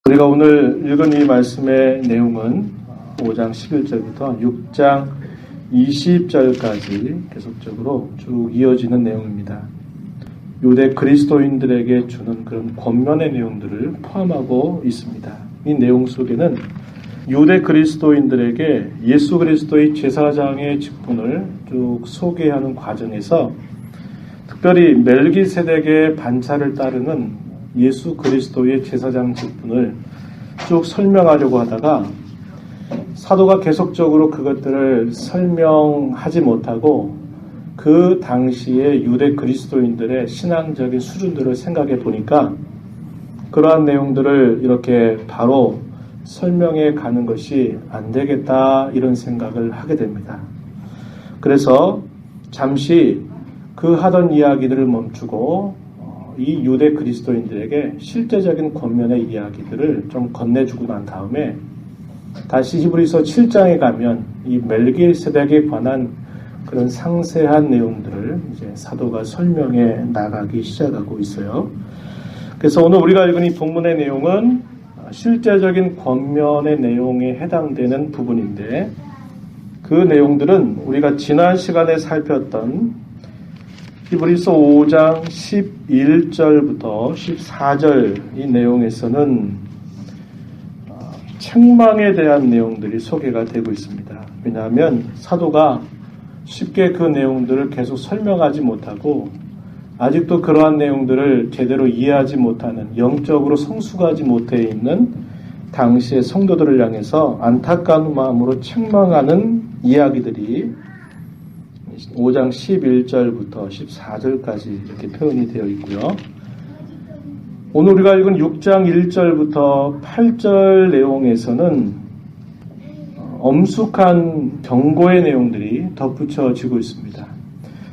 우리가 오늘 읽은 이 말씀의 내용은 5장 11절부터 6장 20절까지 계속적으로 쭉 이어지는 내용입니다. 유대 그리스도인들에게 주는 그런 권면의 내용들을 포함하고 있습니다. 이 내용 속에는 유대 그리스도인들에게 예수 그리스도의 제사장의 직분을 쭉 소개하는 과정에서 특별히 멜기세덱의 반차를 따르는 예수 그리스도의 제사장 직분을 쭉 설명하려고 하다가 사도가 계속적으로 그것들을 설명하지 못하고 그 당시에 유대 그리스도인들의 신앙적인 수준들을 생각해 보니까 그러한 내용들을 이렇게 바로 설명해 가는 것이 안 되겠다 이런 생각을 하게 됩니다. 그래서 잠시 그 하던 이야기들을 멈추고 이 유대 그리스도인들에게 실제적인 권면의 이야기들을 좀 건네주고 난 다음에 다시 히브리서 7장에 가면 이 멜기세덱에 관한 그런 상세한 내용들을 이제 사도가 설명해 나가기 시작하고 있어요. 그래서 오늘 우리가 읽은 이 본문의 내용은 실제적인 권면의 내용에 해당되는 부분인데 그 내용들은 우리가 지난 시간에 살폈던 히브리서 5장 11절부터 14절 이 내용에서는 책망에 대한 내용들이 소개가 되고 있습니다. 왜냐하면 사도가 쉽게 그 내용들을 계속 설명하지 못하고 아직도 그러한 내용들을 제대로 이해하지 못하는 영적으로 성숙하지 못해 있는 당시의 성도들을 향해서 안타까운 마음으로 책망하는 이야기들이 5장 11절부터 14절까지 이렇게 표현이 되어 있고요. 오늘 우리가 읽은 6장 1절부터 8절 내용에서는 엄숙한 경고의 내용들이 덧붙여지고 있습니다.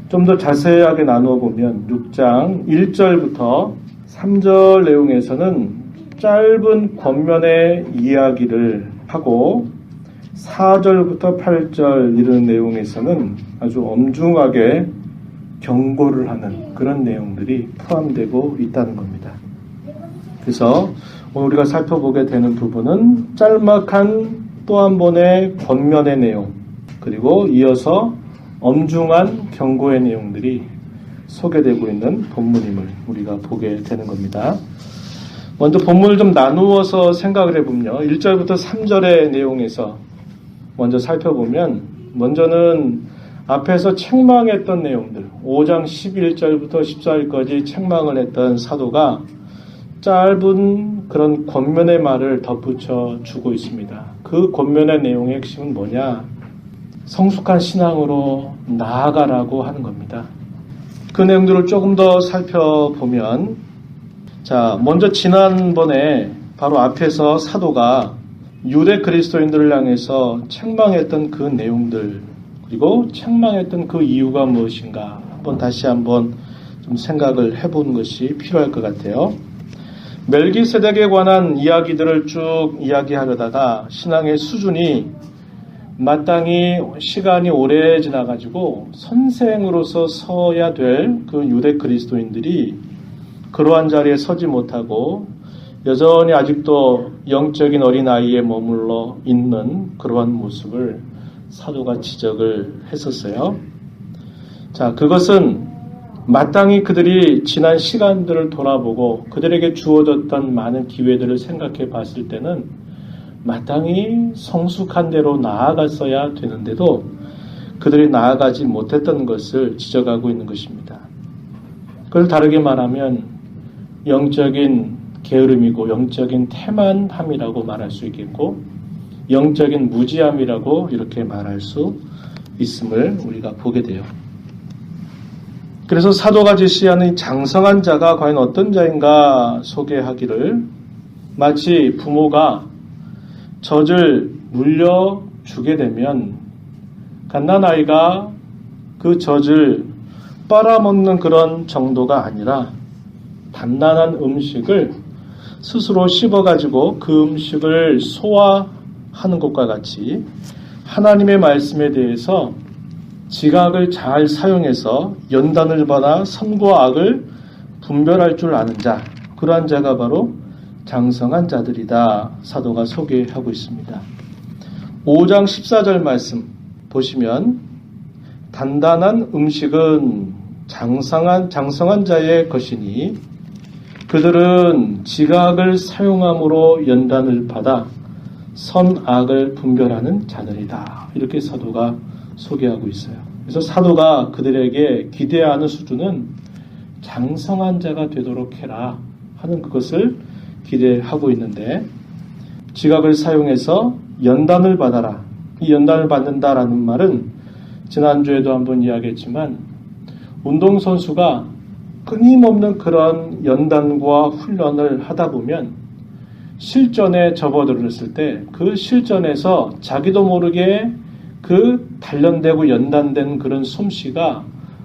좀 더 자세하게 나누어 보면 6장 1절부터 3절 내용에서는 짧은 권면의 이야기를 하고 4절부터 8절 이런 내용에서는 아주 엄중하게 경고를 하는 그런 내용들이 포함되고 있다는 겁니다. 그래서 오늘 우리가 살펴보게 되는 부분은 짤막한 또 한 번의 권면의 내용 그리고 이어서 엄중한 경고의 내용들이 소개되고 있는 본문임을 우리가 보게 되는 겁니다. 먼저 본문을 좀 나누어서 생각을 해보면요. 1절부터 3절의 내용에서 먼저 살펴보면 먼저는 앞에서 책망했던 내용들 5장 11절부터 14절까지 책망을 했던 사도가 짧은 그런 권면의 말을 덧붙여 주고 있습니다. 그 권면의 내용의 핵심은 뭐냐? 성숙한 신앙으로 나아가라고 하는 겁니다. 그 내용들을 조금 더 살펴보면 자, 먼저 지난번에 바로 앞에서 사도가 유대 그리스도인들을 향해서 책망했던 그 내용들 그리고 책망했던 그 이유가 무엇인가 다시 한번 좀 생각을 해보는 것이 필요할 것 같아요. 멜기세덱에 관한 이야기들을 쭉 이야기하려다가 신앙의 수준이 마땅히 시간이 오래 지나가지고 선생으로서 서야 될 그 유대 그리스도인들이 그러한 자리에 서지 못하고 여전히 아직도 영적인 어린아이에 머물러 있는 그러한 모습을 사도가 지적을 했었어요. 자, 그것은 마땅히 그들이 지난 시간들을 돌아보고 그들에게 주어졌던 많은 기회들을 생각해 봤을 때는 마땅히 성숙한 대로 나아갔어야 되는데도 그들이 나아가지 못했던 것을 지적하고 있는 것입니다. 그걸 다르게 말하면 영적인 게으름이고 영적인 태만함이라고 말할 수 있겠고 영적인 무지함이라고 이렇게 말할 수 있음을 우리가 보게 돼요. 그래서 사도가 제시하는 장성한 자가 과연 어떤 자인가 소개하기를 마치 부모가 젖을 물려주게 되면 갓난아이가 그 젖을 빨아먹는 그런 정도가 아니라 단단한 음식을 스스로 씹어가지고 그 음식을 소화하는 것과 같이 하나님의 말씀에 대해서 지각을 잘 사용해서 연단을 받아 선과 악을 분별할 줄 아는 자, 그러한 자가 바로 장성한 자들이다 사도가 소개하고 있습니다. 5장 14절 말씀 보시면 단단한 음식은 장성한 자의 것이니 그들은 지각을 사용함으로 연단을 받아 선악을 분별하는 자들이다. 이렇게 사도가 소개하고 있어요. 그래서 사도가 그들에게 기대하는 수준은 장성한 자가 되도록 해라 하는 그것을 기대하고 있는데, 지각을 사용해서 연단을 받아라. 이 연단을 받는다라는 말은 지난주에도 한번 이야기했지만 운동선수가 끊임없는 그런 연단과 훈련을 하다 보면 실전에 접어들었을 때 그 실전에서 자기도 모르게 그 단련되고 연단된 그런 솜씨가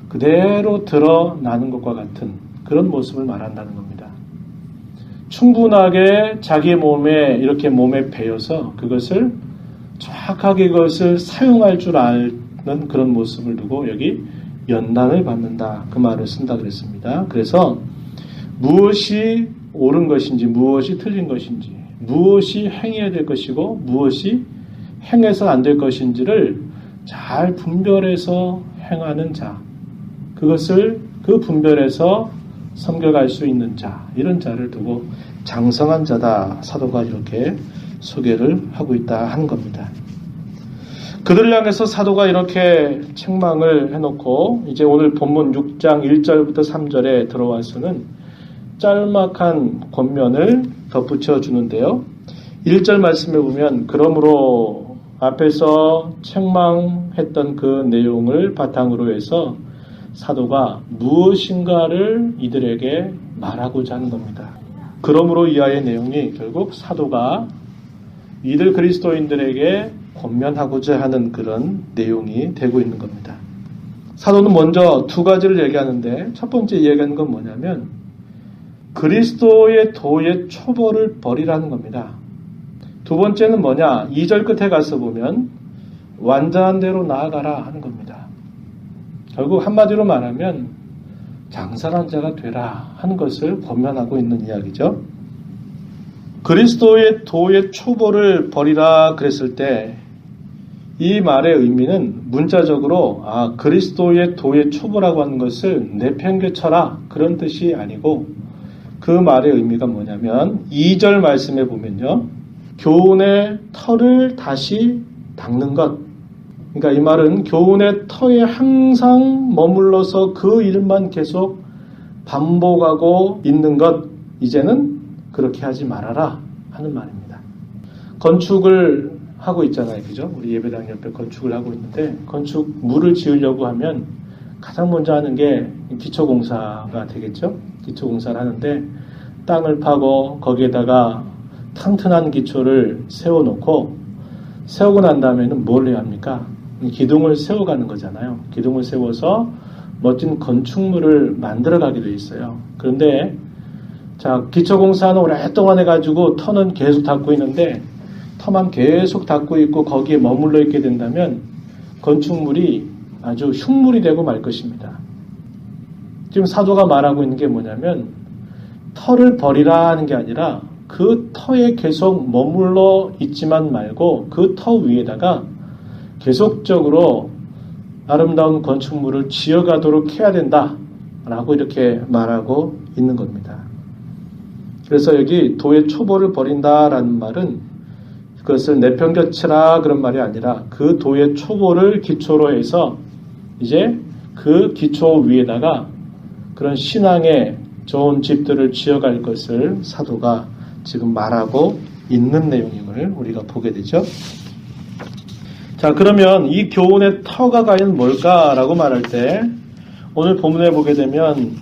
그대로 드러나는 것과 같은 그런 모습을 말한다는 겁니다. 충분하게 자기 몸에 배어서 그것을 정확하게 그것을 사용할 줄 아는 그런 모습을 두고 여기 연단을 받는다 그 말을 쓴다 그랬습니다. 그래서 무엇이 옳은 것인지 무엇이 틀린 것인지 무엇이 행해야 될 것이고 무엇이 행해서 안 될 것인지를 잘 분별해서 행하는 자, 그것을 그 분별해서 섬겨갈 수 있는 자, 이런 자를 두고 장성한 자다 사도가 이렇게 소개를 하고 있다 하는 겁니다. 그들을 향해서 사도가 이렇게 책망을 해놓고 이제 오늘 본문 6장 1절부터 3절에 들어와서는 짤막한 권면을 덧붙여 주는데요. 1절 말씀에 보면 그러므로 앞에서 책망했던 그 내용을 바탕으로 해서 사도가 무엇인가를 이들에게 말하고자 하는 겁니다. 그러므로 이하의 내용이 결국 사도가 이들 그리스도인들에게 권면하고자 하는 그런 내용이 되고 있는 겁니다. 사도는 먼저 두 가지를 얘기하는데 첫 번째 얘기하는 건 뭐냐면 그리스도의 도의 초벌을 버리라는 겁니다. 두 번째는 뭐냐? 2절 끝에 가서 보면 완전한 대로 나아가라 하는 겁니다. 결국 한마디로 말하면 장성한 자가 되라 하는 것을 권면하고 있는 이야기죠. 그리스도의 도의 초벌을 버리라 그랬을 때 이 말의 의미는 문자적으로 그리스도의 도의 초보라고 하는 것을 내팽개쳐라 그런 뜻이 아니고 그 말의 의미가 뭐냐면 2절 말씀에 보면요. 교훈의 터를 다시 닦는 것. 그러니까 이 말은 교훈의 터에 항상 머물러서 그 일만 계속 반복하고 있는 것. 이제는 그렇게 하지 말아라 하는 말입니다. 건축을 하고 있잖아요. 그죠? 우리 예배당 옆에 건축을 하고 있는데 건축 물을 지으려고 하면 가장 먼저 하는 게 기초공사가 되겠죠? 기초공사를 하는데 땅을 파고 거기에다가 튼튼한 기초를 세워놓고 세우고 난 다음에는 뭘 해야 합니까? 기둥을 세워가는 거잖아요. 기둥을 세워서 멋진 건축물을 만들어가게 돼 있어요. 그런데 자 기초공사는 오랫동안 해가지고 터는 계속 닫고 있는데 터만 계속 닫고 있고 거기에 머물러 있게 된다면 건축물이 아주 흉물이 되고 말 것입니다. 지금 사도가 말하고 있는 게 뭐냐면 터를 버리라 하는 게 아니라 그 터에 계속 머물러 있지만 말고 그 터 위에다가 계속적으로 아름다운 건축물을 지어가도록 해야 된다라고 이렇게 말하고 있는 겁니다. 그래서 여기 도의 초보를 버린다라는 말은 그것을 내팽개치라 그런 말이 아니라 그 도의 초보를 기초로 해서 이제 그 기초 위에다가 그런 신앙의 좋은 집들을 지어갈 것을 사도가 지금 말하고 있는 내용임을 우리가 보게 되죠. 자, 그러면 이 교훈의 터가 과연 뭘까라고 말할 때 오늘 본문에 보게 되면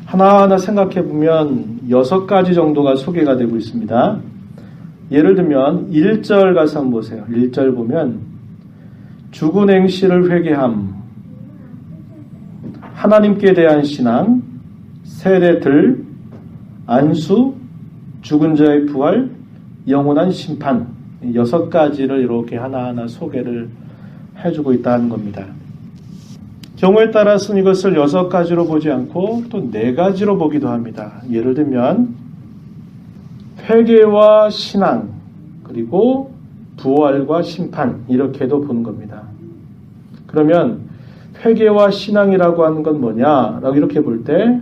하나하나 생각해 보면 6가지 정도가 소개가 되고 있습니다. 예를 들면 1절 가서 한번 보세요. 1절 보면 죽은 행실을 회개함, 하나님께 대한 신앙, 세례들, 안수, 죽은 자의 부활, 영원한 심판, 6가지를 이렇게 하나하나 소개를 해주고 있다는 겁니다. 경우에 따라서는 이것을 6가지로 보지 않고 또 4가지로 보기도 합니다. 예를 들면 회개와 신앙, 그리고 부활과 심판, 이렇게도 보는 겁니다. 그러면 회개와 신앙이라고 하는 건 뭐냐라고 이렇게 볼 때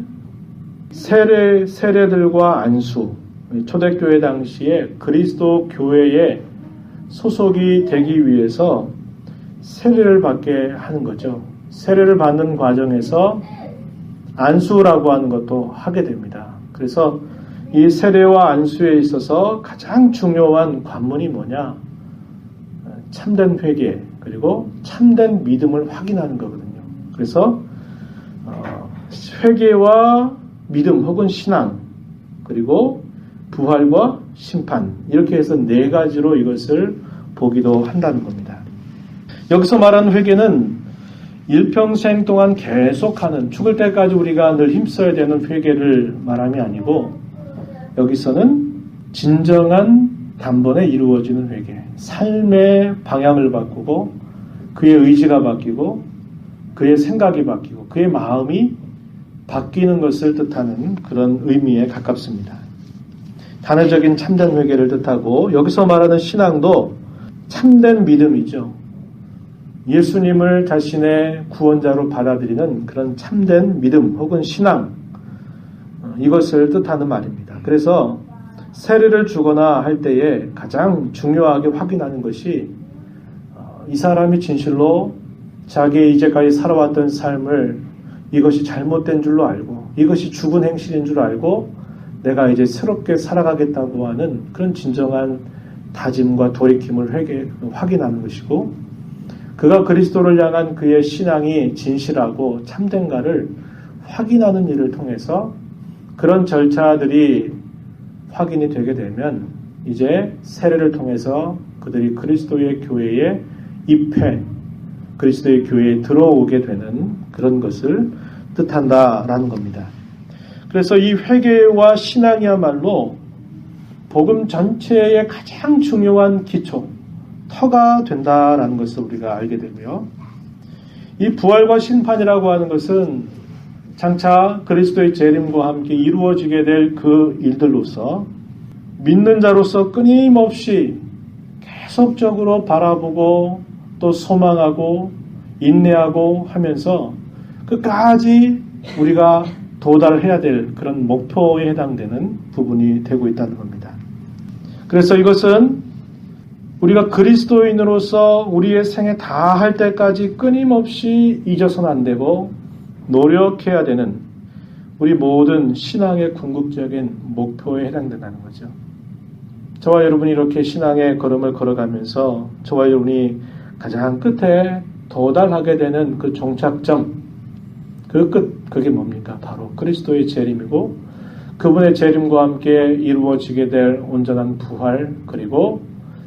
세례들과 안수, 초대교회 당시에 그리스도 교회에 소속이 되기 위해서 세례를 받게 하는 거죠. 세례를 받는 과정에서 안수라고 하는 것도 하게 됩니다. 그래서 이 세례와 안수에 있어서 가장 중요한 관문이 뭐냐? 참된 회개, 그리고 참된 믿음을 확인하는 거거든요. 그래서 회개와 믿음 혹은 신앙, 그리고 부활과 심판, 이렇게 해서 네 가지로 이것을 보기도 한다는 겁니다. 여기서 말하는 회개는 일평생 동안 계속하는, 죽을 때까지 우리가 늘 힘써야 되는 회개를 말함이 아니고, 여기서는 진정한 단번에 이루어지는 회개, 삶의 방향을 바꾸고 그의 의지가 바뀌고 그의 생각이 바뀌고 그의 마음이 바뀌는 것을 뜻하는 그런 의미에 가깝습니다. 단회적인 참된 회개를 뜻하고, 여기서 말하는 신앙도 참된 믿음이죠. 예수님을 자신의 구원자로 받아들이는 그런 참된 믿음 혹은 신앙, 이것을 뜻하는 말입니다. 그래서 세례를 주거나 할 때에 가장 중요하게 확인하는 것이 이 사람이 진실로 자기의 이제까지 살아왔던 삶을 이것이 잘못된 줄로 알고 이것이 죽은 행실인 줄 알고 내가 이제 새롭게 살아가겠다고 하는 그런 진정한 다짐과 돌이킴을 확인하는 것이고, 그가 그리스도를 향한 그의 신앙이 진실하고 참된가를 확인하는 일을 통해서 그런 절차들이 확인이 되게 되면 이제 세례를 통해서 그들이 그리스도의 교회에 입회, 그리스도의 교회에 들어오게 되는 그런 것을 뜻한다라는 겁니다. 그래서 이 회개와 신앙이야말로 복음 전체의 가장 중요한 기초, 터가 된다라는 것을 우리가 알게 되고요. 이 부활과 심판이라고 하는 것은 장차 그리스도의 재림과 함께 이루어지게 될 그 일들로서 믿는 자로서 끊임없이 계속적으로 바라보고 또 소망하고 인내하고 하면서 끝까지 우리가 도달해야 될 그런 목표에 해당되는 부분이 되고 있다는 겁니다. 그래서 이것은 우리가 그리스도인으로서 우리의 생에 다 할 때까지 끊임없이 잊어서는 안 되고 노력해야 되는 우리 모든 신앙의 궁극적인 목표에 해당된다는 거죠. 저와 여러분이 이렇게 신앙의 걸음을 걸어가면서 저와 여러분이 가장 끝에 도달하게 되는 그 종착점, 그 끝, 그게 뭡니까? 바로 그리스도의 재림이고 그분의 재림과 함께 이루어지게 될 온전한 부활, 그리고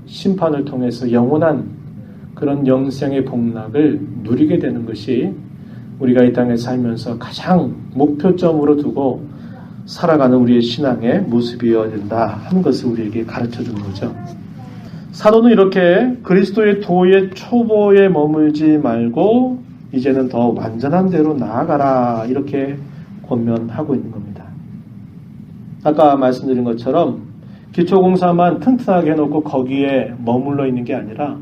심판을 통해서 영원한 그런 영생의 복락을 누리게 되는 것이 우리가 이 땅에 살면서 가장 목표점으로 두고 살아가는 우리의 신앙의 모습이어야 된다 하는 것을 우리에게 가르쳐주는 거죠. 사도는 이렇게 그리스도의 도의 초보에 머물지 말고 이제는 더 완전한 대로 나아가라, 이렇게 권면하고 있는 겁니다. 아까 말씀드린 것처럼 기초공사만 튼튼하게 해놓고 거기에 머물러 있는 게 아니라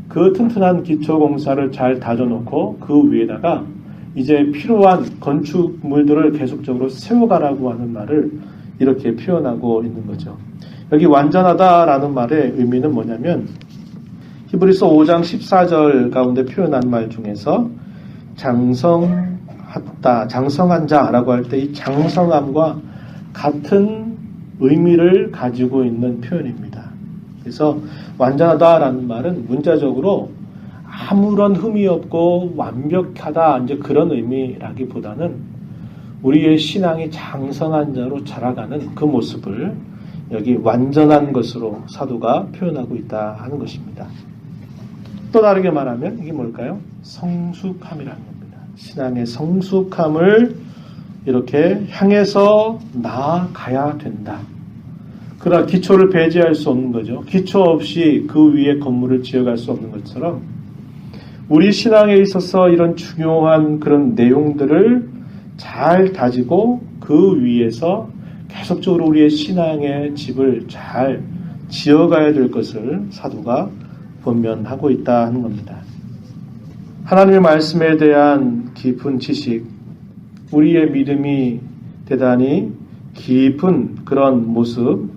그 튼튼한 기초공사를 잘 다져놓고 그 위에다가 이제 필요한 건축물들을 계속적으로 세워가라고 하는 말을 이렇게 표현하고 있는 거죠. 여기 완전하다라는 말의 의미는 뭐냐면 히브리서 5장 14절 가운데 표현한 말 중에서 장성하다, 장성한 자라고 할 때 이 장성함과 같은 의미를 가지고 있는 표현입니다. 그래서 완전하다라는 말은 문자적으로 아무런 흠이 없고 완벽하다, 이제 그런 의미라기보다는 우리의 신앙이 장성한 자로 자라가는 그 모습을 여기 완전한 것으로 사도가 표현하고 있다 하는 것입니다. 또 다르게 말하면 이게 뭘까요? 성숙함이라는 겁니다. 신앙의 성숙함을 이렇게 향해서 나아가야 된다. 그러나 기초를 배제할 수 없는 거죠. 기초 없이 그 위에 건물을 지어갈 수 없는 것처럼 우리 신앙에 있어서 이런 중요한 그런 내용들을 잘 다지고 그 위에서 계속적으로 우리의 신앙의 집을 잘 지어가야 될 것을 사도가 권면하고 있다 하는 겁니다. 하나님의 말씀에 대한 깊은 지식, 우리의 믿음이 대단히 깊은 그런 모습,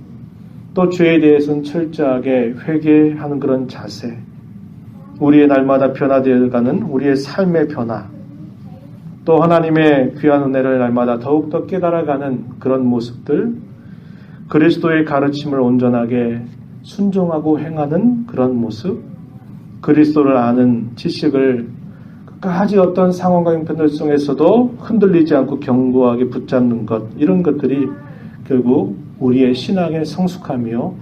또 죄에 대해서는 철저하게 회개하는 그런 자세, 우리의 날마다 변화되어가는 우리의 삶의 변화, 또 하나님의 귀한 은혜를 날마다 더욱더 깨달아가는 그런 모습들, 그리스도의 가르침을 온전하게 순종하고 행하는 그런 모습, 그리스도를 아는 지식을 끝까지 어떤 상황과 형편들 속에서도 흔들리지 않고 견고하게 붙잡는 것, 이런 것들이 결국 우리의 신앙의 성숙함이요,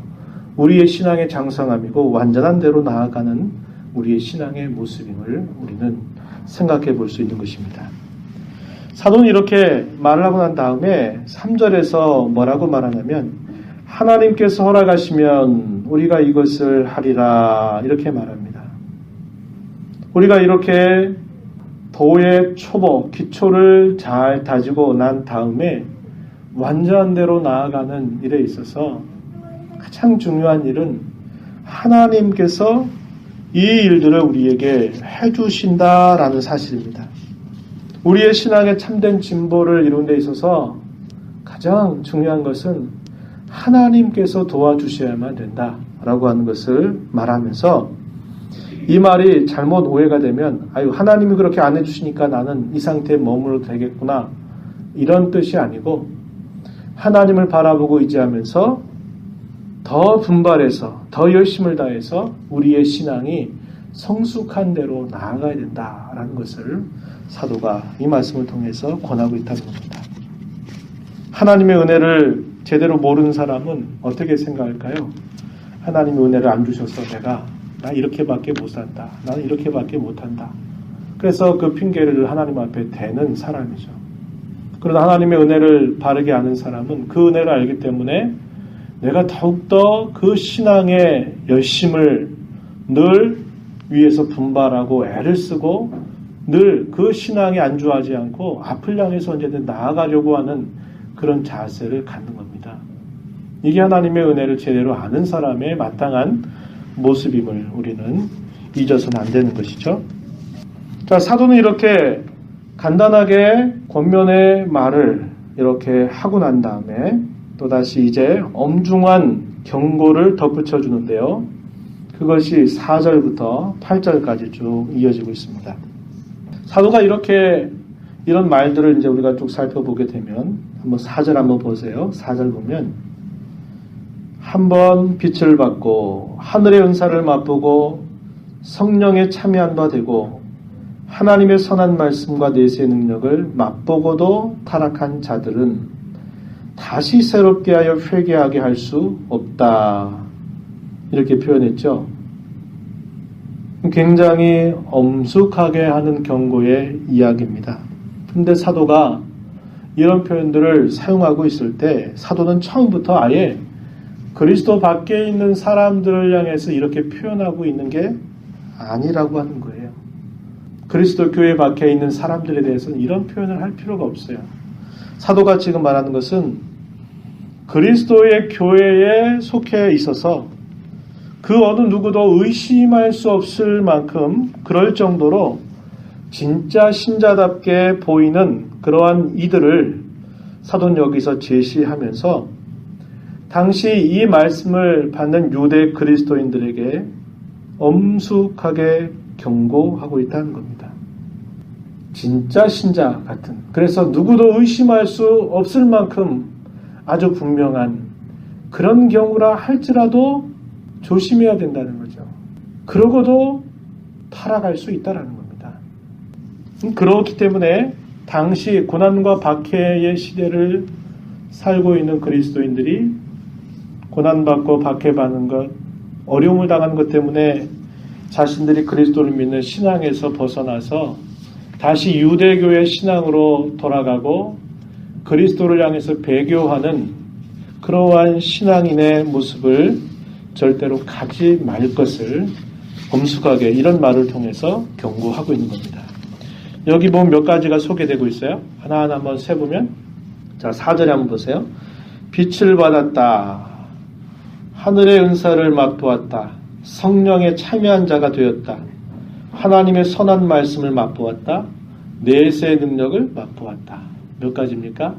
우리의 신앙의 장성함이고 완전한 대로 나아가는 우리의 신앙의 모습임을 우리는 생각해 볼 수 있는 것입니다. 사도는 이렇게 말을 하고 난 다음에 3절에서 뭐라고 말하냐면 하나님께서 허락하시면 우리가 이것을 하리라 이렇게 말합니다. 우리가 이렇게 도의 초보, 기초를 잘 다지고 난 다음에 완전한 대로 나아가는 일에 있어서 가장 중요한 일은 하나님께서 이 일들을 우리에게 해주신다라는 사실입니다. 우리의 신앙의 참된 진보를 이루는 데 있어서 가장 중요한 것은 하나님께서 도와주셔야만 된다라고 하는 것을 말하면서 이 말이 잘못 오해가 되면 하나님이 그렇게 안 해주시니까 나는 이 상태에 머물러도 되겠구나 이런 뜻이 아니고 하나님을 바라보고 의지하면서 더 분발해서 더 열심을 다해서 우리의 신앙이 성숙한 대로 나아가야 된다라는 것을 사도가 이 말씀을 통해서 권하고 있다는 겁니다. 하나님의 은혜를 제대로 모르는 사람은 어떻게 생각할까요? 하나님의 은혜를 안 주셔서 나 이렇게밖에 못 산다. 나는 이렇게밖에 못한다. 그래서 그 핑계를 하나님 앞에 대는 사람이죠. 그러나 하나님의 은혜를 바르게 아는 사람은 그 은혜를 알기 때문에 내가 더욱더 그 신앙의 열심을 늘 위해서 분발하고 애를 쓰고 늘 그 신앙에 안주하지 않고 앞을 향해서 언제든 나아가려고 하는 그런 자세를 갖는 겁니다. 이게 하나님의 은혜를 제대로 아는 사람의 마땅한 모습임을 우리는 잊어서는 안 되는 것이죠. 자, 사도는 이렇게 간단하게 권면의 말을 이렇게 하고 난 다음에 또다시 이제 엄중한 경고를 덧붙여 주는데요. 그것이 4절부터 8절까지 쭉 이어지고 있습니다. 사도가 이렇게 이런 말들을 이제 우리가 쭉 살펴보게 되면 한번 4절 한번 보세요. 4절 보면 한번 빛을 받고 하늘의 은사를 맛보고 성령에 참여한 바 되고 하나님의 선한 말씀과 내세의 능력을 맛보고도 타락한 자들은 다시 새롭게 하여 회개하게 할 수 없다. 이렇게 표현했죠. 굉장히 엄숙하게 하는 경고의 이야기입니다. 근데 사도가 이런 표현들을 사용하고 있을 때 사도는 처음부터 아예 그리스도 밖에 있는 사람들을 향해서 이렇게 표현하고 있는 게 아니라고 하는 거예요. 그리스도 교회 밖에 있는 사람들에 대해서는 이런 표현을 할 필요가 없어요. 사도가 지금 말하는 것은 그리스도의 교회에 속해 있어서 그 어느 누구도 의심할 수 없을 만큼 그럴 정도로 진짜 신자답게 보이는 그러한 이들을 사도는 여기서 제시하면서 당시 이 말씀을 받는 유대 그리스도인들에게 엄숙하게 경고하고 있다는 겁니다. 진짜 신자 같은, 그래서 누구도 의심할 수 없을 만큼 아주 분명한 그런 경우라 할지라도 조심해야 된다는 거죠. 그러고도 타락할 수 있다는 겁니다. 그렇기 때문에 당시 고난과 박해의 시대를 살고 있는 그리스도인들이 고난받고 박해받는 것, 어려움을 당하는 것 때문에 자신들이 그리스도를 믿는 신앙에서 벗어나서 다시 유대교의 신앙으로 돌아가고 그리스도를 향해서 배교하는 그러한 신앙인의 모습을 절대로 가지 말 것을 엄숙하게 이런 말을 통해서 경고하고 있는 겁니다. 여기 보면 몇 가지가 소개되고 있어요. 하나하나 한번 세보면, 자, 4절에 한번 보세요. 빛을 받았다. 하늘의 은사를 맛보았다. 성령에 참여한 자가 되었다. 하나님의 선한 말씀을 맛보았다. 내세의 능력을 맛보았다. 몇 가지입니까?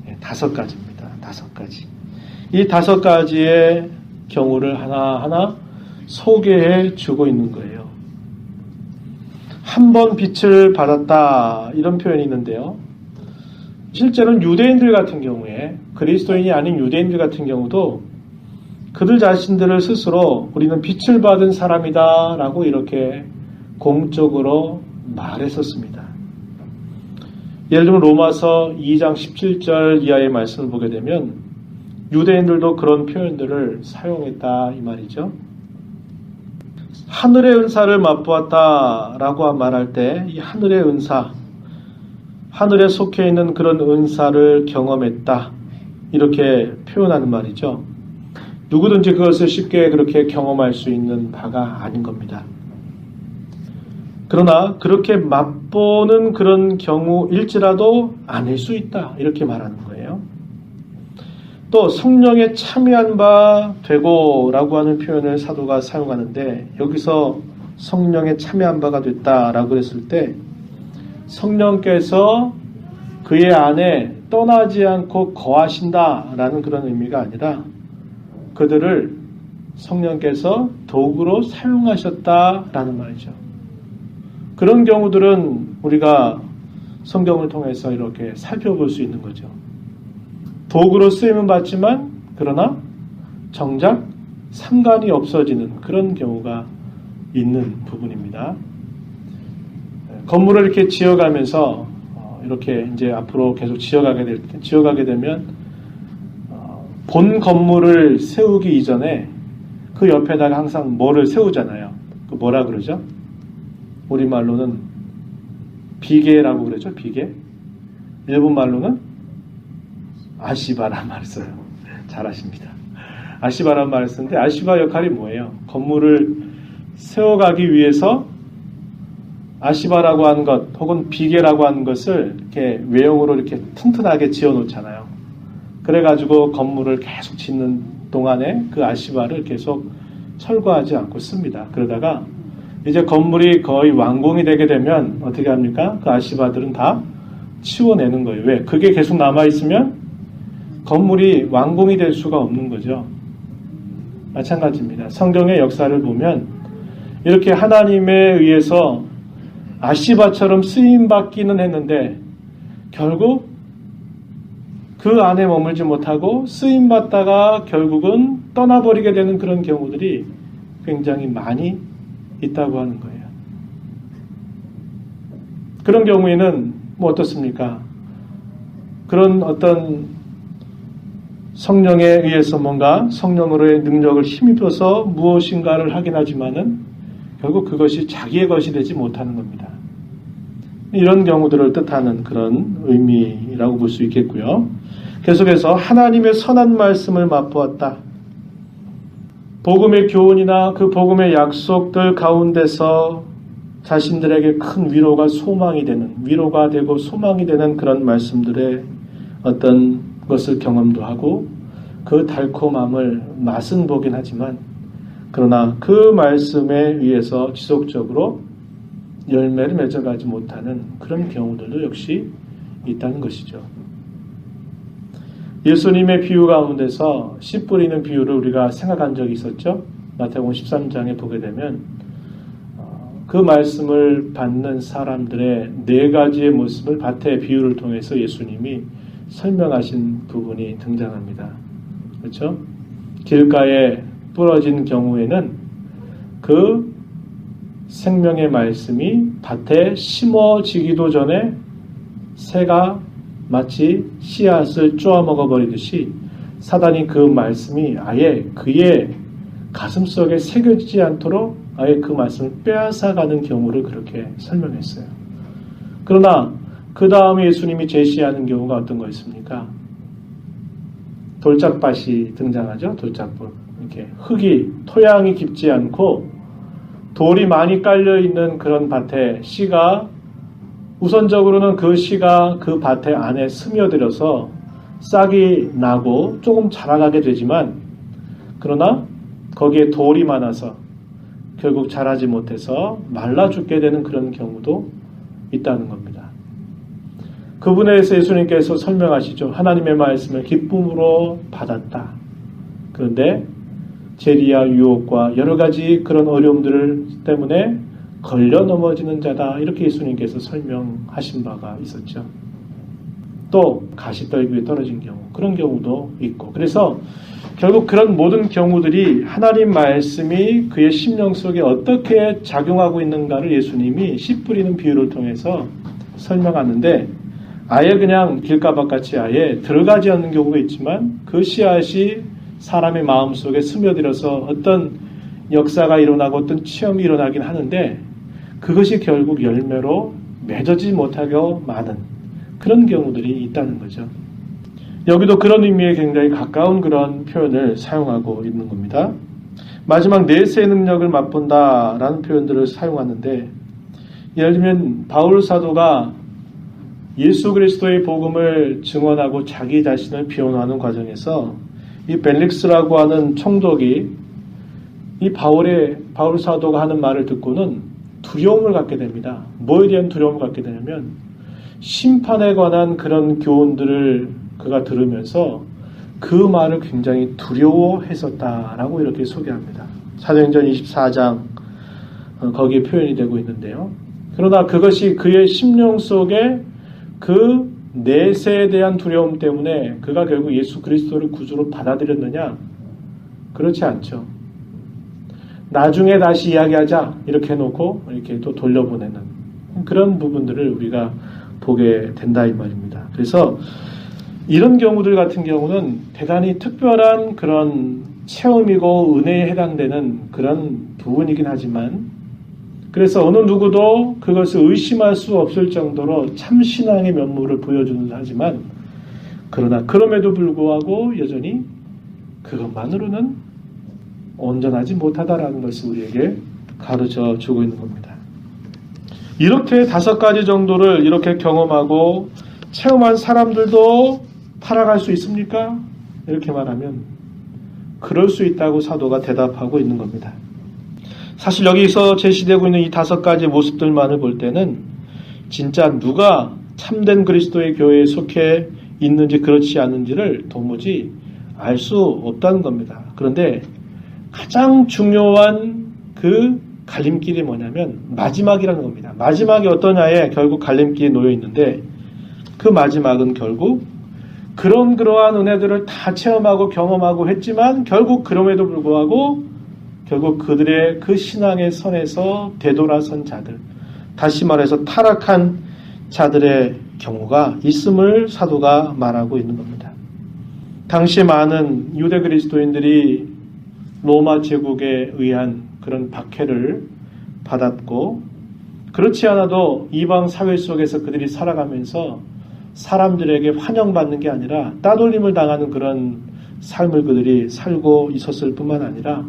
네, 5가지입니다. 5가지. 이 5가지의 경우를 하나하나 소개해 주고 있는 거예요. 한 번 빛을 받았다. 이런 표현이 있는데요. 실제로는 유대인들 같은 경우에, 그리스도인이 아닌 유대인들 같은 경우도 그들 자신들을 스스로 우리는 빛을 받은 사람이다 라고 이렇게 공적으로 말했었습니다. 예를 들면 로마서 2장 17절 이하의 말씀을 보게 되면 유대인들도 그런 표현들을 사용했다 이 말이죠. 하늘의 은사를 맛보았다 라고 말할 때 이 하늘의 은사, 하늘에 속해 있는 그런 은사를 경험했다 이렇게 표현하는 말이죠. 누구든지 그것을 쉽게 그렇게 경험할 수 있는 바가 아닌 겁니다. 그러나 그렇게 맛보는 그런 경우일지라도 아닐 수 있다 이렇게 말하는 거예요. 또 성령에 참여한 바 되고 라고 하는 표현을 사도가 사용하는데 여기서 성령에 참여한 바가 됐다라고 했을 때 성령께서 그의 안에 떠나지 않고 거하신다라는 그런 의미가 아니라 그들을 성령께서 도구로 사용하셨다라는 말이죠. 그런 경우들은 우리가 성경을 통해서 이렇게 살펴볼 수 있는 거죠. 도구로 쓰임은 받지만 그러나 정작 상관이 없어지는 그런 경우가 있는 부분입니다. 건물을 이렇게 지어가면서 이렇게 이제 앞으로 계속 지어가게 되면 본 건물을 세우기 이전에 그 옆에다가 항상 뭐를 세우잖아요. 그 뭐라 그러죠? 우리말로는 비계라고 그러죠. 비계. 일본말로는 아시바란 말을 써요. 잘하십니다. 아시바란 말을 쓰는데 아시바 역할이 뭐예요? 건물을 세워가기 위해서 아시바라고 하는 것 혹은 비계라고 하는 것을 이렇게 외형으로 이렇게 튼튼하게 지어 놓잖아요. 그래가지고 건물을 계속 짓는 동안에 그 아시바를 계속 철거하지 않고 씁니다. 그러다가 이제 건물이 거의 완공이 되게 되면 어떻게 합니까? 그 아시바들은 다 치워내는 거예요. 왜? 그게 계속 남아있으면 건물이 완공이 될 수가 없는 거죠. 마찬가지입니다. 성경의 역사를 보면 이렇게 하나님에 의해서 아시바처럼 쓰임받기는 했는데 결국 그 안에 머물지 못하고 쓰임받다가 결국은 떠나버리게 되는 그런 경우들이 굉장히 많이 있다고 하는 거예요. 그런 경우에는 뭐 어떻습니까? 그런 어떤 성령에 의해서 뭔가 성령으로의 능력을 힘입어서 무엇인가를 하긴 하지만은 결국 그것이 자기의 것이 되지 못하는 겁니다. 이런 경우들을 뜻하는 그런 의미라고 볼 수 있겠고요. 계속해서 하나님의 선한 말씀을 맛보았다. 복음의 교훈이나 그 복음의 약속들 가운데서 자신들에게 큰 위로가 위로가 되고 소망이 되는 그런 말씀들의 어떤 것을 경험도 하고 그 달콤함을 맛은 보긴 하지만 그러나 그 말씀에 의해서 지속적으로 열매를 맺어가지 못하는 그런 경우들도 역시 있다는 것이죠. 예수님의 비유 가운데서 씨 뿌리는 비유를 우리가 생각한 적이 있었죠. 마태복음 13장에 보게 되면 그 말씀을 받는 사람들의 4가지의 모습을 밭의 비유를 통해서 예수님이 설명하신 부분이 등장합니다. 그렇죠? 길가에 부러진 경우에는 그 생명의 말씀이 밭에 심어지기도 전에 새가 마치 씨앗을 쪼아 먹어버리듯이 사단이 그 말씀이 아예 그의 가슴속에 새겨지지 않도록 아예 그 말씀을 빼앗아가는 경우를 그렇게 설명했어요. 그러나 그 다음에 예수님이 제시하는 경우가 어떤 거였습니까? 돌짝밭이 등장하죠. 돌짝밭. 이렇게 토양이 깊지 않고 돌이 많이 깔려있는 그런 밭에 씨가 우선적으로는 그 씨가 그 밭에 안에 스며들어서 싹이 나고 조금 자라가게 되지만 그러나 거기에 돌이 많아서 결국 자라지 못해서 말라 죽게 되는 그런 경우도 있다는 겁니다. 그분에 대해서 예수님께서 설명하시죠. 하나님의 말씀을 기쁨으로 받았다. 그런데 재리와 유혹과 여러 가지 그런 어려움들 때문에 걸려 넘어지는 자다. 이렇게 예수님께서 설명하신 바가 있었죠. 또 가시떨기 위에 떨어진 경우, 그런 경우도 있고, 그래서 결국 그런 모든 경우들이 하나님 말씀이 그의 심령 속에 어떻게 작용하고 있는가를 예수님이 씨 뿌리는 비유를 통해서 설명하는데, 아예 그냥 길가밭같이 아예 들어가지 않는 경우가 있지만 그 씨앗이 사람의 마음속에 스며들어서 어떤 역사가 일어나고 어떤 체험이 일어나긴 하는데 그것이 결국 열매로 맺어지지 못하게 많은 그런 경우들이 있다는 거죠. 여기도 그런 의미에 굉장히 가까운 그런 표현을 사용하고 있는 겁니다. 마지막 내세의 능력을 맛본다라는 표현들을 사용하는데, 예를 들면 바울 사도가 예수 그리스도의 복음을 증언하고 자기 자신을 비워하는 과정에서 이 벨릭스라고 하는 총독이 이 바울 사도가 하는 말을 듣고는 두려움을 갖게 됩니다. 뭐에 대한 두려움을 갖게 되냐면 심판에 관한 그런 교훈들을 그가 들으면서 그 말을 굉장히 두려워했었다라고 이렇게 소개합니다. 사도행전 24장 거기에 표현이 되고 있는데요. 그러나 그것이 그의 심령 속에 그 내세에 대한 두려움 때문에 그가 결국 예수 그리스도를 구주로 받아들였느냐? 그렇지 않죠. 나중에 다시 이야기하자 이렇게 해놓고 이렇게 또 돌려보내는 그런 부분들을 우리가 보게 된다 이 말입니다. 그래서 이런 경우들 같은 경우는 대단히 특별한 그런 체험이고 은혜에 해당되는 그런 부분이긴 하지만, 그래서 어느 누구도 그것을 의심할 수 없을 정도로 참신앙의 면모를 보여주는 하지만, 그러나 그럼에도 불구하고 여전히 그것만으로는 온전하지 못하다라는 것을 우리에게 가르쳐 주고 있는 겁니다. 이렇게 5가지 정도를 이렇게 경험하고 체험한 사람들도 타락할 수 있습니까? 이렇게 말하면 그럴 수 있다고 사도가 대답하고 있는 겁니다. 사실 여기서 제시되고 있는 이 5가지 모습들만을 볼 때는 진짜 누가 참된 그리스도의 교회에 속해 있는지 그렇지 않은지를 도무지 알 수 없다는 겁니다. 그런데 가장 중요한 그 갈림길이 뭐냐면 마지막이라는 겁니다. 마지막이 어떠냐에 결국 갈림길이 놓여 있는데, 그 마지막은 결국 그러한 은혜들을 다 체험하고 경험하고 했지만 결국 그럼에도 불구하고 결국 그들의 그 신앙의 선에서 되돌아선 자들, 다시 말해서 타락한 자들의 경우가 있음을 사도가 말하고 있는 겁니다. 당시 많은 유대 그리스도인들이 로마 제국에 의한 그런 박해를 받았고, 그렇지 않아도 이방 사회 속에서 그들이 살아가면서 사람들에게 환영받는 게 아니라 따돌림을 당하는 그런 삶을 그들이 살고 있었을 뿐만 아니라,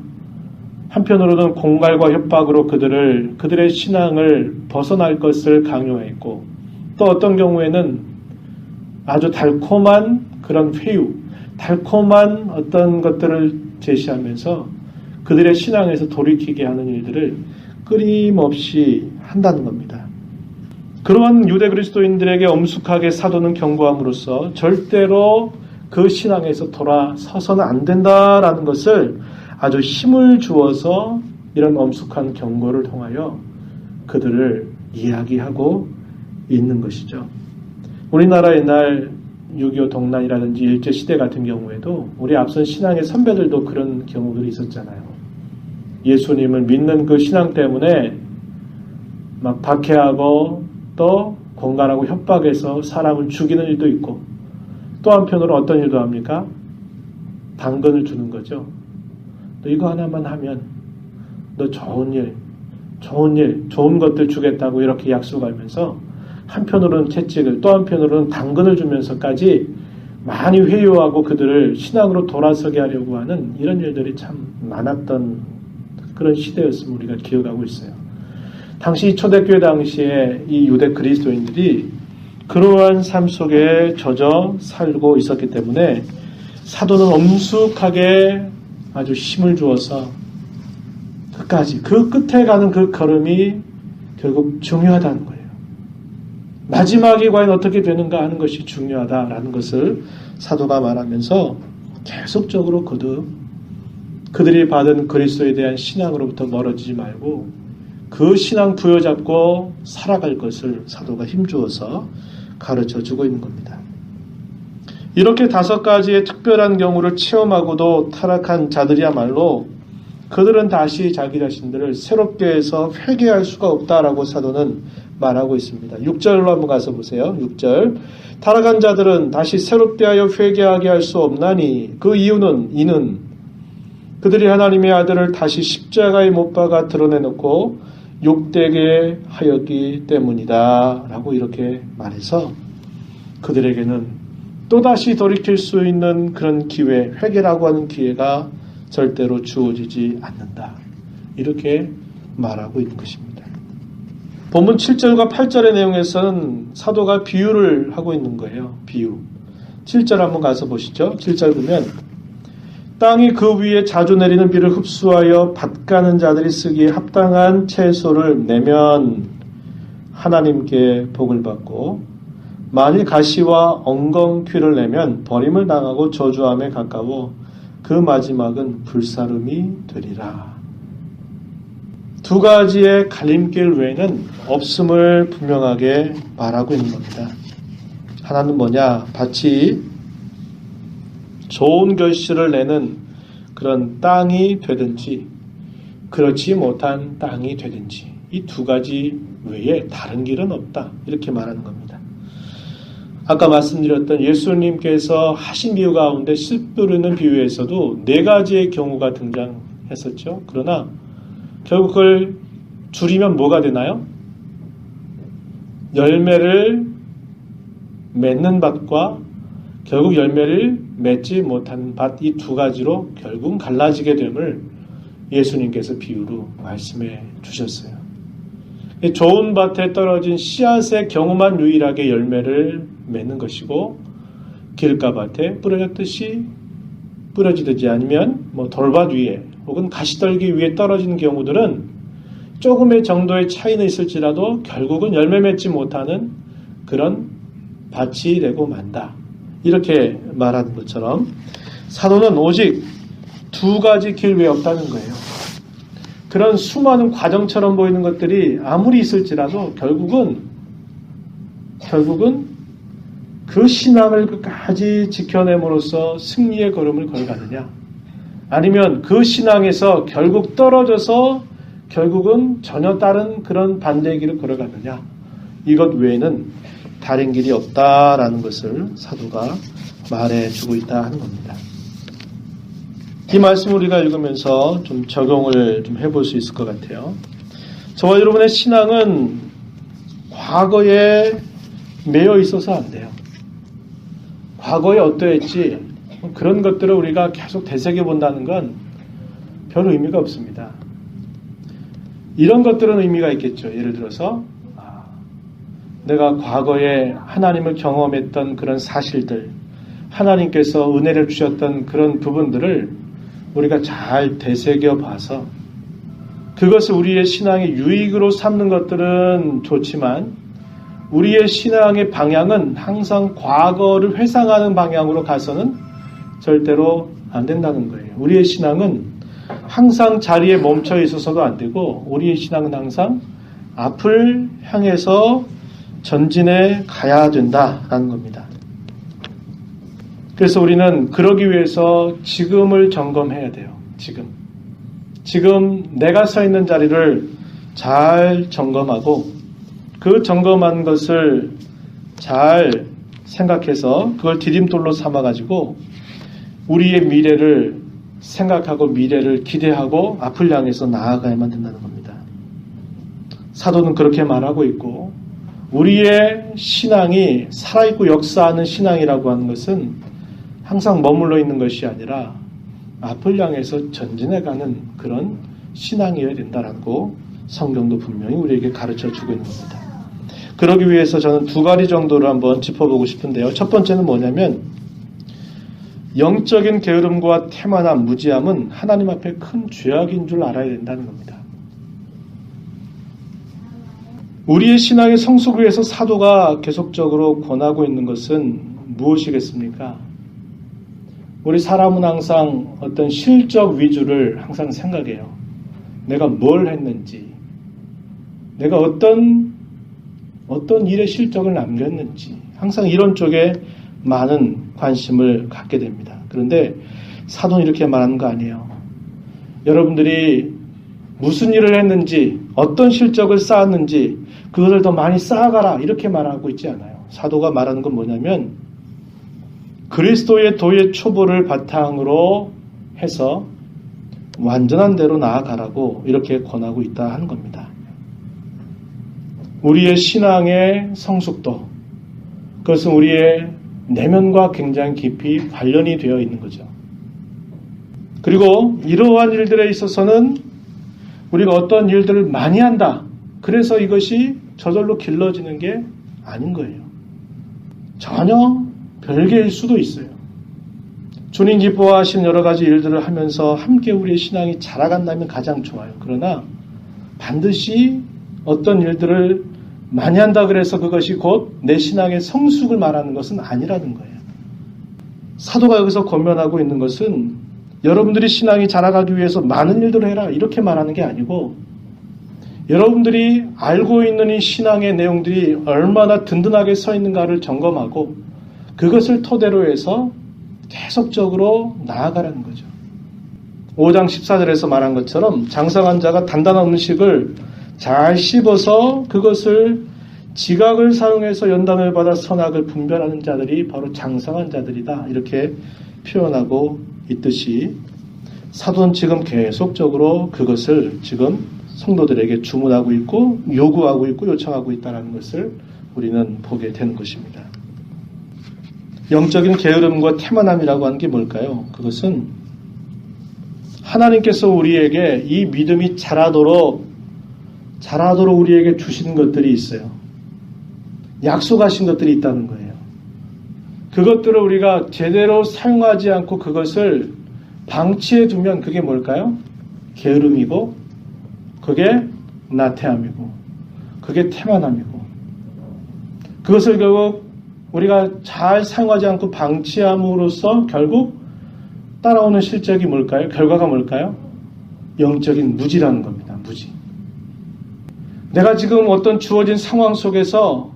한편으로는 공갈과 협박으로 그들의 신앙을 벗어날 것을 강요했고, 또 어떤 경우에는 아주 달콤한 그런 회유, 달콤한 어떤 것들을 제시하면서 그들의 신앙에서 돌이키게 하는 일들을 끊임없이 한다는 겁니다. 그러한 유대 그리스도인들에게 엄숙하게 사도는 경고함으로써 절대로 그 신앙에서 돌아서서는 안 된다라는 것을 아주 힘을 주어서 이런 엄숙한 경고를 통하여 그들을 이야기하고 있는 것이죠. 우리나라 옛날 6.25 동란이라든지 일제시대 같은 경우에도 우리 앞선 신앙의 선배들도 그런 경우들이 있었잖아요. 예수님을 믿는 그 신앙 때문에 막 박해하고 또 공갈하고 협박해서 사람을 죽이는 일도 있고, 또 한편으로 어떤 일도 합니까? 당근을 주는 거죠. 너 이거 하나만 하면 너 좋은 것들 주겠다고 이렇게 약속하면서 한편으로는 채찍을, 또 한편으로는 당근을 주면서까지 많이 회유하고 그들을 신앙으로 돌아서게 하려고 하는 이런 일들이 참 많았던 그런 시대였음을 우리가 기억하고 있어요. 당시 초대교회 당시에 이 유대 그리스도인들이 그러한 삶 속에 젖어 살고 있었기 때문에 사도는 엄숙하게 아주 힘을 주어서 끝까지 그 끝에 가는 그 걸음이 결국 중요하다는 거예요. 마지막이 과연 어떻게 되는가 하는 것이 중요하다라는 것을 사도가 말하면서 계속적으로 그들이 받은 그리스도에 대한 신앙으로부터 멀어지지 말고 그 신앙 부여잡고 살아갈 것을 사도가 힘주어서 가르쳐주고 있는 겁니다. 이렇게 5가지의 특별한 경우를 체험하고도 타락한 자들이야말로 그들은 다시 자기 자신들을 새롭게 해서 회개할 수가 없다라고 사도는 말하고 있습니다. 6절로 한번 가서 보세요. 6절. 타락한 자들은 다시 새롭게 하여 회개하게 할 수 없나니 그 이는 그들이 하나님의 아들을 다시 십자가에 못 박아 드러내놓고 욕되게 하였기 때문이다 라고 이렇게 말해서 그들에게는 또다시 돌이킬 수 있는 그런 기회, 회개라고 하는 기회가 절대로 주어지지 않는다. 이렇게 말하고 있는 것입니다. 본문 7절과 8절의 내용에서는 사도가 비유를 하고 있는 거예요. 비유. 7절 한번 가서 보시죠. 7절 보면 땅이 그 위에 자주 내리는 비를 흡수하여 밭 가는 자들이 쓰기에 합당한 채소를 내면 하나님께 복을 받고 만일 가시와 엉겅퀴를 내면 버림을 당하고 저주함에 가까워 그 마지막은 불사름이 되리라. 2가지의 갈림길 외에는 없음을 분명하게 말하고 있는 겁니다. 하나는 뭐냐? 밭이 좋은 결실을 내는 그런 땅이 되든지 그렇지 못한 땅이 되든지 이 2가지 외에 다른 길은 없다. 이렇게 말하는 겁니다. 아까 말씀드렸던 예수님께서 하신 비유 가운데 씨 뿌리는 비유에서도 4가지의 경우가 등장했었죠. 그러나 결국 그걸 줄이면 뭐가 되나요? 열매를 맺는 밭과 결국 열매를 맺지 못하는 밭 이 2가지로 결국 갈라지게 됨을 예수님께서 비유로 말씀해 주셨어요. 좋은 밭에 떨어진 씨앗의 경우만 유일하게 열매를 맺는 것이고 길가밭에 뿌려졌듯이 뿌려지듯이 아니면 돌밭 위에 혹은 가시떨기 위에 떨어지는 경우들은 조금의 정도의 차이는 있을지라도 결국은 열매 맺지 못하는 그런 밭이 되고 만다. 이렇게 말하는 것처럼 사도는 오직 2가지 길 외에 없다는 거예요. 그런 수많은 과정처럼 보이는 것들이 아무리 있을지라도 결국은 그 신앙을 끝까지 지켜냄으로써 승리의 걸음을 걸어가느냐 아니면 그 신앙에서 결국 떨어져서 결국은 전혀 다른 그런 반대의 길을 걸어가느냐 이것 외에는 다른 길이 없다라는 것을 사도가 말해주고 있다 하는 겁니다. 이 말씀을 우리가 읽으면서 좀 적용을 좀 해볼 수 있을 것 같아요. 저와 여러분의 신앙은 과거에 매여 있어서 안 돼요. 과거에 어떠했지 그런 것들을 우리가 계속 되새겨 본다는 건 별 의미가 없습니다. 이런 것들은 의미가 있겠죠. 예를 들어서 내가 과거에 하나님을 경험했던 그런 사실들, 하나님께서 은혜를 주셨던 그런 부분들을 우리가 잘 되새겨 봐서 그것을 우리의 신앙의 유익으로 삼는 것들은 좋지만 우리의 신앙의 방향은 항상 과거를 회상하는 방향으로 가서는 절대로 안 된다는 거예요. 우리의 신앙은 항상 자리에 멈춰 있어서도 안 되고 우리의 신앙은 항상 앞을 향해서 전진해 가야 된다라는 겁니다. 그래서 우리는 그러기 위해서 지금을 점검해야 돼요. 지금 내가 서 있는 자리를 잘 점검하고 그 점검한 것을 잘 생각해서 그걸 디딤돌로 삼아가지고 우리의 미래를 생각하고 미래를 기대하고 앞을 향해서 나아가야만 된다는 겁니다. 사도는 그렇게 말하고 있고 우리의 신앙이 살아있고 역사하는 신앙이라고 하는 것은 항상 머물러 있는 것이 아니라 앞을 향해서 전진해가는 그런 신앙이어야 된다라고 성경도 분명히 우리에게 가르쳐주고 있는 겁니다. 그러기 위해서 저는 두 가지 정도를 한번 짚어보고 싶은데요. 첫 번째는 뭐냐면 영적인 게으름과 태만함, 무지함은 하나님 앞에 큰 죄악인 줄 알아야 된다는 겁니다. 우리의 신앙의 성숙을 위해서 사도가 계속적으로 권하고 있는 것은 무엇이겠습니까? 우리 사람은 항상 어떤 실적 위주를 항상 생각해요. 내가 뭘 했는지, 내가 어떤 일의 실적을 남겼는지, 항상 이런 쪽에 많은 관심을 갖게 됩니다. 그런데 사도는 이렇게 말하는 거 아니에요. 여러분들이 무슨 일을 했는지, 어떤 실적을 쌓았는지 그것을 더 많이 쌓아가라 이렇게 말하고 있지 않아요. 사도가 말하는 건 뭐냐면 그리스도의 도의 초보를 바탕으로 해서 완전한 대로 나아가라고 이렇게 권하고 있다 하는 겁니다. 우리의 신앙의 성숙도, 그것은 우리의 내면과 굉장히 깊이 관련이 되어 있는 거죠. 그리고 이러한 일들에 있어서는 우리가 어떤 일들을 많이 한다, 그래서 이것이 저절로 길러지는 게 아닌 거예요. 전혀 별개일 수도 있어요. 주님 기뻐하시는 여러 가지 일들을 하면서 함께 우리의 신앙이 자라간다면 가장 좋아요. 그러나 반드시 어떤 일들을 많이 한다 그래서 그것이 곧 내 신앙의 성숙을 말하는 것은 아니라는 거예요. 사도가 여기서 권면하고 있는 것은 여러분들이 신앙이 자라가기 위해서 많은 일들을 해라 이렇게 말하는 게 아니고, 여러분들이 알고 있는 이 신앙의 내용들이 얼마나 든든하게 서 있는가를 점검하고 그것을 토대로 해서 계속적으로 나아가라는 거죠. 5장 14절에서 말한 것처럼 장성한 자가 단단한 음식을 잘 씹어서 그것을 지각을 사용해서 연단을 받아 선악을 분별하는 자들이 바로 장성한 자들이다 이렇게 표현하고 있듯이, 사도는 지금 계속적으로 그것을 지금 성도들에게 주문하고 있고 요구하고 있고 요청하고 있다는 것을 우리는 보게 되는 것입니다. 영적인 게으름과 태만함이라고 하는 게 뭘까요? 그것은 하나님께서 우리에게 이 믿음이 자라도록 우리에게 주신 것들이 있어요. 약속하신 것들이 있다는 거예요. 그것들을 우리가 제대로 사용하지 않고 그것을 방치해 두면 그게 뭘까요? 게으름이고, 그게 나태함이고, 그게 태만함이고, 그것을 결국 우리가 잘 사용하지 않고 방치함으로써 결국 따라오는 실적이 뭘까요? 결과가 뭘까요? 영적인 무지라는 겁니다. 무지. 내가 지금 어떤 주어진 상황 속에서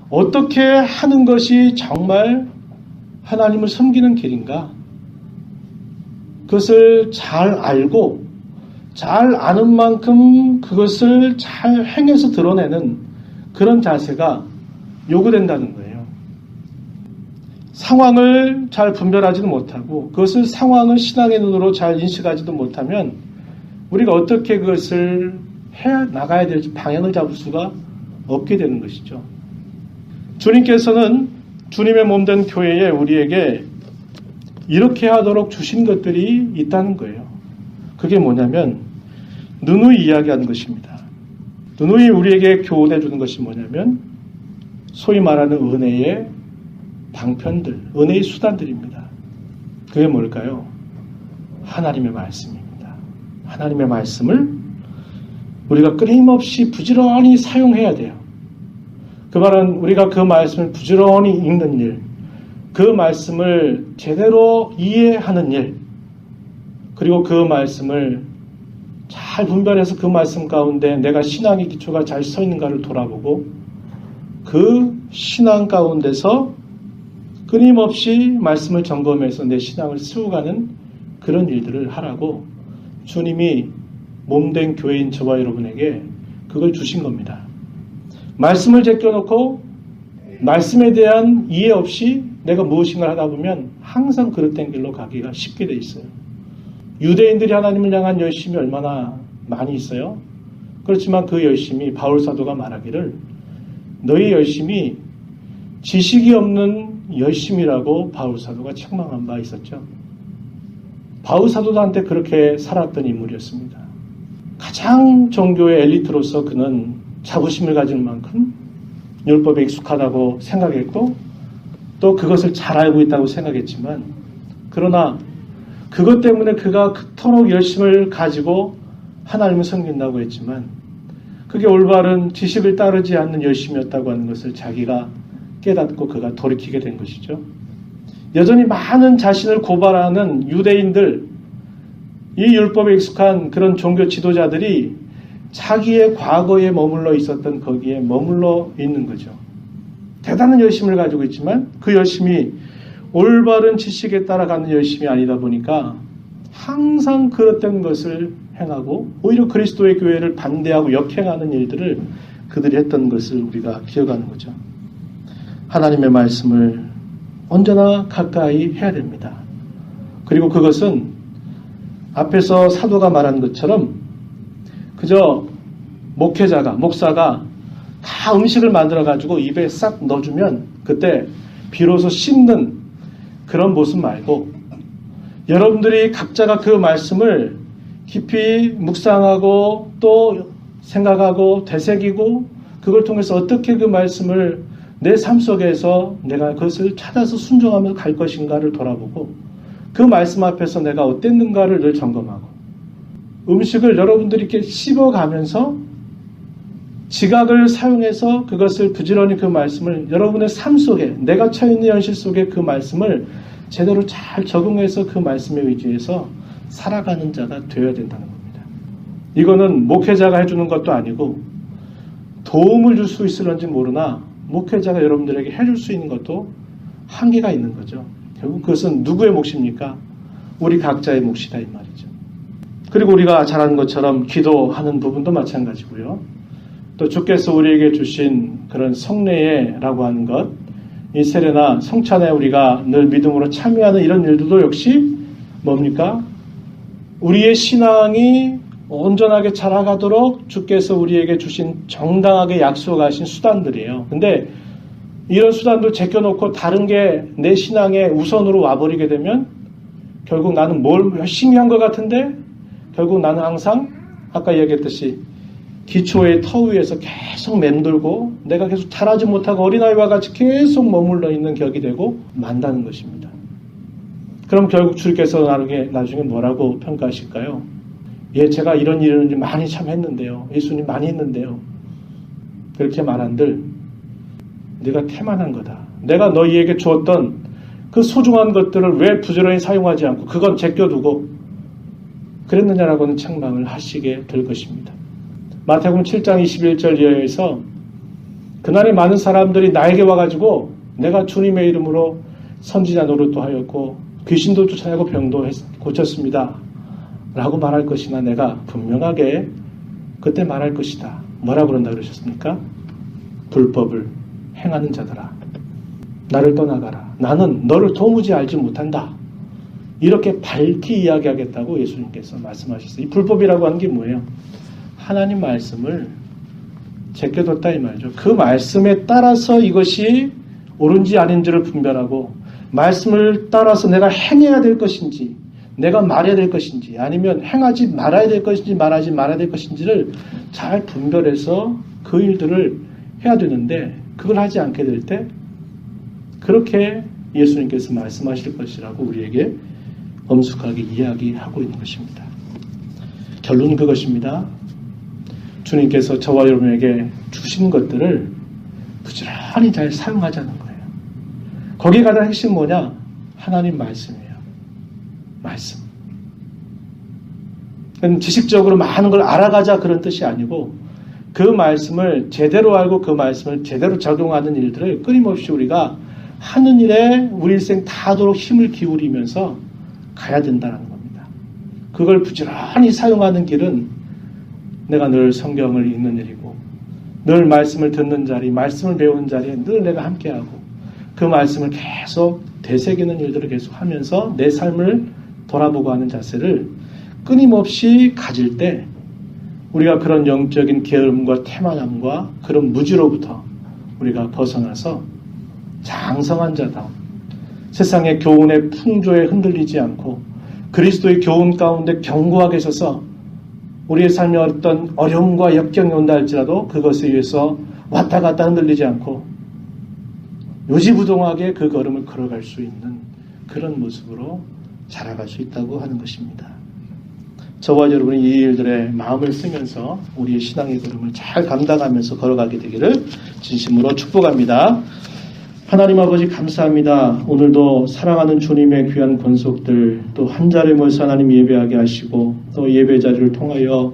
어떻게 하는 것이 정말 하나님을 섬기는 길인가? 그것을 잘 알고 잘 아는 만큼 그것을 잘 행해서 드러내는 그런 자세가 요구된다는 거예요. 상황을 잘 분별하지도 못하고 그것을 상황을 신앙의 눈으로 잘 인식하지도 못하면 우리가 어떻게 그것을 해 나가야 될지 방향을 잡을 수가 없게 되는 것이죠. 주님께서는 주님의 몸된 교회에 우리에게 이렇게 하도록 주신 것들이 있다는 거예요. 그게 뭐냐면 누누이 이야기하는 것입니다. 누누이 우리에게 교훈해 주는 것이 뭐냐면 소위 말하는 은혜의 방편들, 은혜의 수단들입니다. 그게 뭘까요? 하나님의 말씀입니다. 하나님의 말씀을 우리가 끊임없이 부지런히 사용해야 돼요. 그 말은 우리가 그 말씀을 부지런히 읽는 일, 그 말씀을 제대로 이해하는 일, 그리고 그 말씀을 잘 분별해서 그 말씀 가운데 내가 신앙의 기초가 잘 서 있는가를 돌아보고 그 신앙 가운데서 끊임없이 말씀을 점검해서 내 신앙을 세워가는 그런 일들을 하라고 주님이 몸된 교회인 저와 여러분에게 그걸 주신 겁니다. 말씀을 제껴놓고 말씀에 대한 이해 없이 내가 무엇인가 하다 보면 항상 그릇된 길로 가기가 쉽게 돼 있어요. 유대인들이 하나님을 향한 열심이 얼마나 많이 있어요. 그렇지만 그 열심이 바울 사도가 말하기를 너희 열심이 지식이 없는 열심이라고 바울 사도가 책망한 바 있었죠. 바울 사도도 한때 그렇게 살았던 인물이었습니다. 가장 종교의 엘리트로서 그는 자부심을 가질 만큼 율법에 익숙하다고 생각했고 또 그것을 잘 알고 있다고 생각했지만 그러나 그것 때문에 그가 그토록 열심을 가지고 하나님을 섬긴다고 했지만 그게 올바른 지식을 따르지 않는 열심이었다고 하는 것을 자기가 깨닫고 그가 돌이키게 된 것이죠. 여전히 많은 자신을 고발하는 유대인들, 이 율법에 익숙한 그런 종교 지도자들이 자기의 과거에 머물러 있었던 거기에 머물러 있는 거죠. 대단한 열심을 가지고 있지만 그 열심이 올바른 지식에 따라가는 열심이 아니다 보니까 항상 그랬던 것을 행하고 오히려 그리스도의 교회를 반대하고 역행하는 일들을 그들이 했던 것을 우리가 기억하는 거죠. 하나님의 말씀을 언제나 가까이 해야 됩니다. 그리고 그것은 앞에서 사도가 말한 것처럼 그저 목회자가, 목사가 다 음식을 만들어가지고 입에 싹 넣어주면 그때 비로소 씹는 그런 모습 말고 여러분들이 각자가 그 말씀을 깊이 묵상하고 또 생각하고 되새기고 그걸 통해서 어떻게 그 말씀을 내 삶 속에서 내가 그것을 찾아서 순종하며 갈 것인가를 돌아보고 그 말씀 앞에서 내가 어땠는가를 늘 점검하고 음식을 여러분들이 이렇게 씹어가면서 지각을 사용해서 그것을 부지런히 그 말씀을 여러분의 삶 속에 내가 처해 있는 현실 속에 그 말씀을 제대로 잘 적응해서 그 말씀에 의지해서 살아가는 자가 되어야 된다는 겁니다. 이거는 목회자가 해주는 것도 아니고 도움을 줄 수 있을런지 모르나 목회자가 여러분들에게 해줄 수 있는 것도 한계가 있는 거죠. 결국 그것은 누구의 몫입니까? 우리 각자의 몫이다 이 말이죠. 그리고 우리가 잘 아는 것처럼 기도하는 부분도 마찬가지고요. 또 주께서 우리에게 주신 그런 성례라고 하는 것, 이 세례나 성찬에 우리가 늘 믿음으로 참여하는 이런 일들도 역시 뭡니까? 우리의 신앙이 온전하게 자라가도록 주께서 우리에게 주신 정당하게 약속하신 수단들이에요. 근데 이런 수단들 제껴놓고 다른 게 내 신앙의 우선으로 와버리게 되면 결국 나는 뭘 열심히 한 것 같은데 결국 나는 항상 아까 얘기했듯이 기초의 터 위에서 계속 맴돌고 내가 계속 자라지 못하고 어린아이와 같이 계속 머물러 있는 격이 되고 만다는 것입니다. 그럼 결국 주께서 나중에 뭐라고 평가하실까요? 예, 제가 이런 일을 많이 참 했는데요. 예수님 많이 했는데요. 그렇게 말한들 네가 태만한 거다. 내가 너희에게 주었던 그 소중한 것들을 왜 부지런히 사용하지 않고 그건 제껴두고 그랬느냐라고는 책망을 하시게 될 것입니다. 마태복음 7장 21절 이하에서 그날에 많은 사람들이 나에게 와가지고 내가 주님의 이름으로 선지자 노릇도 하였고 귀신도 쫓아내고 병도 고쳤습니다. 라고 말할 것이나 내가 분명하게 그때 말할 것이다. 뭐라고 그런다 그러셨습니까? 불법을 행하는 자들아 나를 떠나가라. 나는 너를 도무지 알지 못한다. 이렇게 밝히 이야기하겠다고 예수님께서 말씀하셨어요. 이 불법이라고 하는 게 뭐예요? 하나님 말씀을 제껴뒀다 이 말이죠. 그 말씀에 따라서 이것이 옳은지 아닌지를 분별하고 말씀을 따라서 내가 행해야 될 것인지 내가 말해야 될 것인지 아니면 행하지 말아야 될 것인지 말하지 말아야 될 것인지를 잘 분별해서 그 일들을 해야 되는데 그걸 하지 않게 될 때 그렇게 예수님께서 말씀하실 것이라고 우리에게 엄숙하게 이야기하고 있는 것입니다. 결론은 그것입니다. 주님께서 저와 여러분에게 주신 것들을 부지런히 잘 사용하자는 거예요. 거기에 가장 핵심 뭐냐? 하나님 말씀이에요. 말씀. 지식적으로 많은 걸 알아가자 그런 뜻이 아니고 그 말씀을 제대로 알고 그 말씀을 제대로 적용하는 일들을 끊임없이 우리가 하는 일에 우리 일생 다하도록 힘을 기울이면서 가야 된다는 겁니다. 그걸 부지런히 사용하는 길은 내가 늘 성경을 읽는 일이고 늘 말씀을 듣는 자리, 말씀을 배우는 자리에 늘 내가 함께하고 그 말씀을 계속 되새기는 일들을 계속 하면서 내 삶을 돌아보고 하는 자세를 끊임없이 가질 때 우리가 그런 영적인 게으름과 태만함과 그런 무지로부터 우리가 벗어나서 장성한 자다운 세상의 교훈의 풍조에 흔들리지 않고 그리스도의 교훈 가운데 견고하게 서서 우리의 삶에 어떤 어려움과 역경이 온다 할지라도 그것에 의해서 왔다 갔다 흔들리지 않고 요지부동하게 그 걸음을 걸어갈 수 있는 그런 모습으로 자라갈 수 있다고 하는 것입니다. 저와 여러분이 이 일들에 마음을 쓰면서 우리의 신앙의 걸음을 잘 감당하면서 걸어가게 되기를 진심으로 축복합니다. 하나님 아버지 감사합니다. 오늘도 사랑하는 주님의 귀한 권속들 또 한 자리에 모여서 하나님 예배하게 하시고 또 예배 자리를 통하여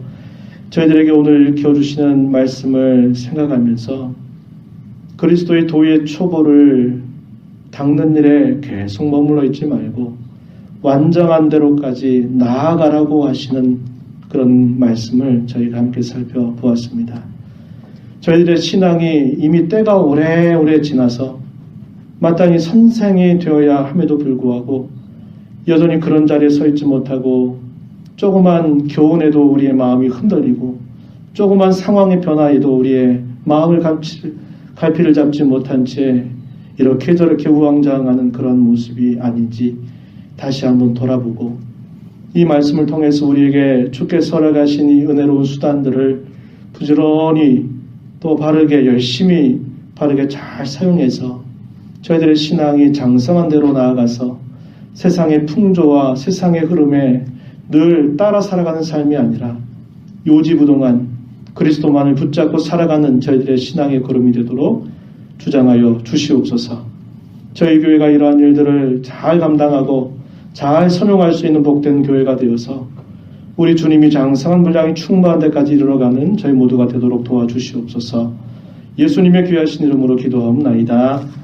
저희들에게 오늘 일깨워주시는 말씀을 생각하면서 그리스도의 도의 초보를 닦는 일에 계속 머물러 있지 말고 완전한 대로까지 나아가라고 하시는 그런 말씀을 저희가 함께 살펴보았습니다. 저희들의 신앙이 이미 때가 오래오래 지나서 마땅히 선생이 되어야 함에도 불구하고 여전히 그런 자리에 서 있지 못하고 조그만 교훈에도 우리의 마음이 흔들리고 조그만 상황의 변화에도 우리의 마음을 갈피를 잡지 못한 채 이렇게 저렇게 우왕좌왕하는 그런 모습이 아닌지 다시 한번 돌아보고 이 말씀을 통해서 우리에게 주께서 허락하신 이 은혜로운 수단들을 부지런히 또 바르게 열심히 바르게 잘 사용해서 저희들의 신앙이 장성한 대로 나아가서 세상의 풍조와 세상의 흐름에 늘 따라 살아가는 삶이 아니라 요지부동한 그리스도만을 붙잡고 살아가는 저희들의 신앙의 걸음이 되도록 주장하여 주시옵소서. 저희 교회가 이러한 일들을 잘 감당하고 잘 선용할 수 있는 복된 교회가 되어서 우리 주님이 장성한 분량이 충만한 데까지 이르러가는 저희 모두가 되도록 도와주시옵소서. 예수님의 귀하신 이름으로 기도하옵나이다.